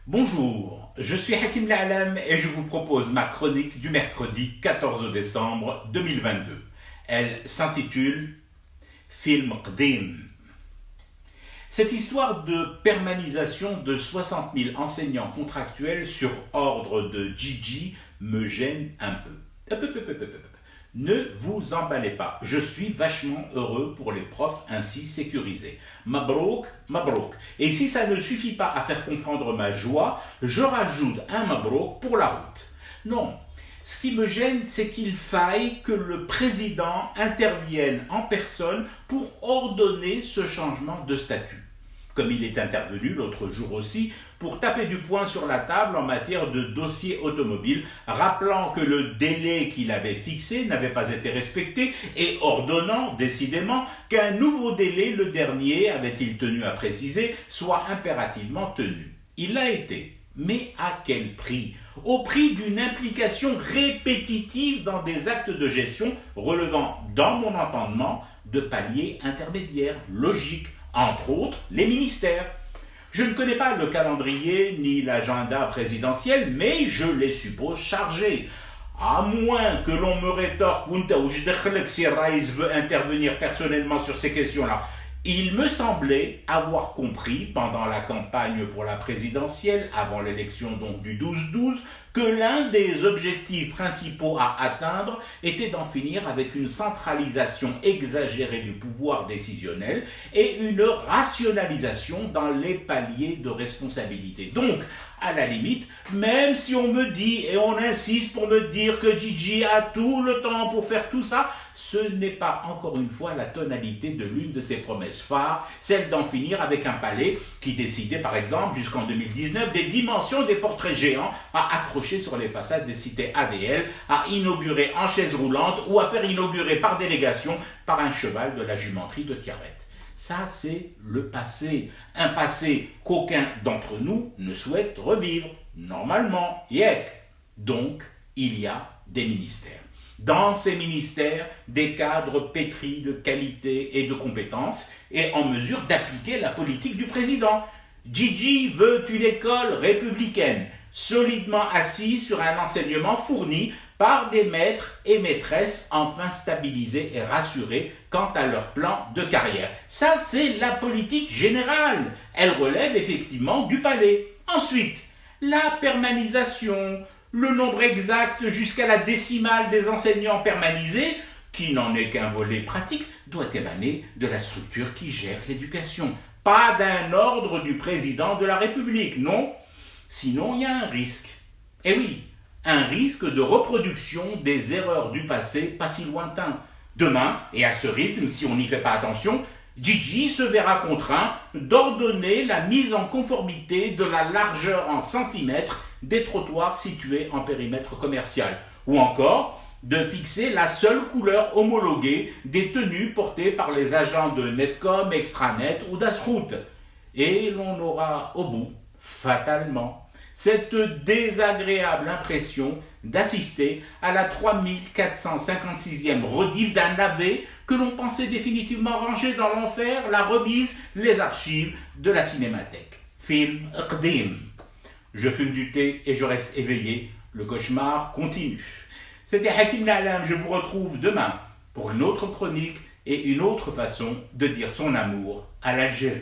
Bonjour, je suis Hakim La'alam et je vous propose ma chronique du mercredi 14 décembre 2022. Elle s'intitule Film Qdim. Cette histoire de permanisation de 60 000 enseignants contractuels sur ordre de Gigi me gêne un peu. Ne vous emballez pas, je suis vachement heureux pour les profs ainsi sécurisés. Mabrouk, mabrouk. Et si ça ne suffit pas à faire comprendre ma joie, je rajoute un mabrouk pour la route. Non, ce qui me gêne, c'est qu'il faille que le président intervienne en personne pour ordonner ce changement de statut. Comme il est intervenu l'autre jour aussi, pour taper du poing sur la table en matière de dossier automobile, rappelant que le délai qu'il avait fixé n'avait pas été respecté et ordonnant décidément qu'un nouveau délai, le dernier, avait-il tenu à préciser, soit impérativement tenu. Il l'a été, mais à quel prix ? Au prix d'une implication répétitive dans des actes de gestion relevant, dans mon entendement, de paliers intermédiaires, logiques, entre autres les ministères. Je ne connais pas le calendrier ni l'agenda présidentiel, mais je les suppose chargés. À moins que l'on me rétorque si Raïs veut intervenir personnellement sur ces questions-là. Il me semblait avoir compris, pendant la campagne pour la présidentielle, avant l'élection donc du 12-12, que l'un des objectifs principaux à atteindre était d'en finir avec une centralisation exagérée du pouvoir décisionnel et une rationalisation dans les paliers de responsabilité. Donc, à la limite, même si on me dit et on insiste pour me dire que Gigi a tout le temps pour faire tout ça, ce n'est pas encore une fois la tonalité de l'une de ses promesses phares, celle d'en finir avec un palais qui décidait par exemple jusqu'en 2019 des dimensions des portraits géants à accrocher sur les façades des cités ADL, à inaugurer en chaise roulante ou à faire inaugurer par délégation par un cheval de la jumenterie de Tiaret. Ça, c'est le passé. Un passé qu'aucun d'entre nous ne souhaite revivre. Normalement, yek. Donc, il y a des ministères. Dans ces ministères, des cadres pétris de qualité et de compétences et en mesure d'appliquer la politique du président. Gigi veut une école républicaine, solidement assise sur un enseignement fourni par des maîtres et maîtresses enfin stabilisés et rassurés quant à leur plan de carrière. Ça, c'est la politique générale. Elle relève effectivement du palais. Ensuite, la permanisation, le nombre exact jusqu'à la décimale des enseignants permanisés, qui n'en est qu'un volet pratique, doit émaner de la structure qui gère l'éducation. Pas d'un ordre du président de la République, non. Sinon, il y a un risque. Eh oui, un risque de reproduction des erreurs du passé pas si lointain. Demain, et à ce rythme, si on n'y fait pas attention, Gigi se verra contraint d'ordonner la mise en conformité de la largeur en centimètres des trottoirs situés en périmètre commercial, ou encore de fixer la seule couleur homologuée des tenues portées par les agents de Netcom, Extranet ou d'Asroute. Et l'on aura au bout, fatalement, cette désagréable impression d'assister à la 3456e rediff d'un navet que l'on pensait définitivement ranger dans l'enfer, la remise, les archives de la cinémathèque. Film Qdim. Je fume du thé et je reste éveillé. Le cauchemar continue. C'était Hakim La'alam. Je vous retrouve demain pour une autre chronique et une autre façon de dire son amour à l'Algérie.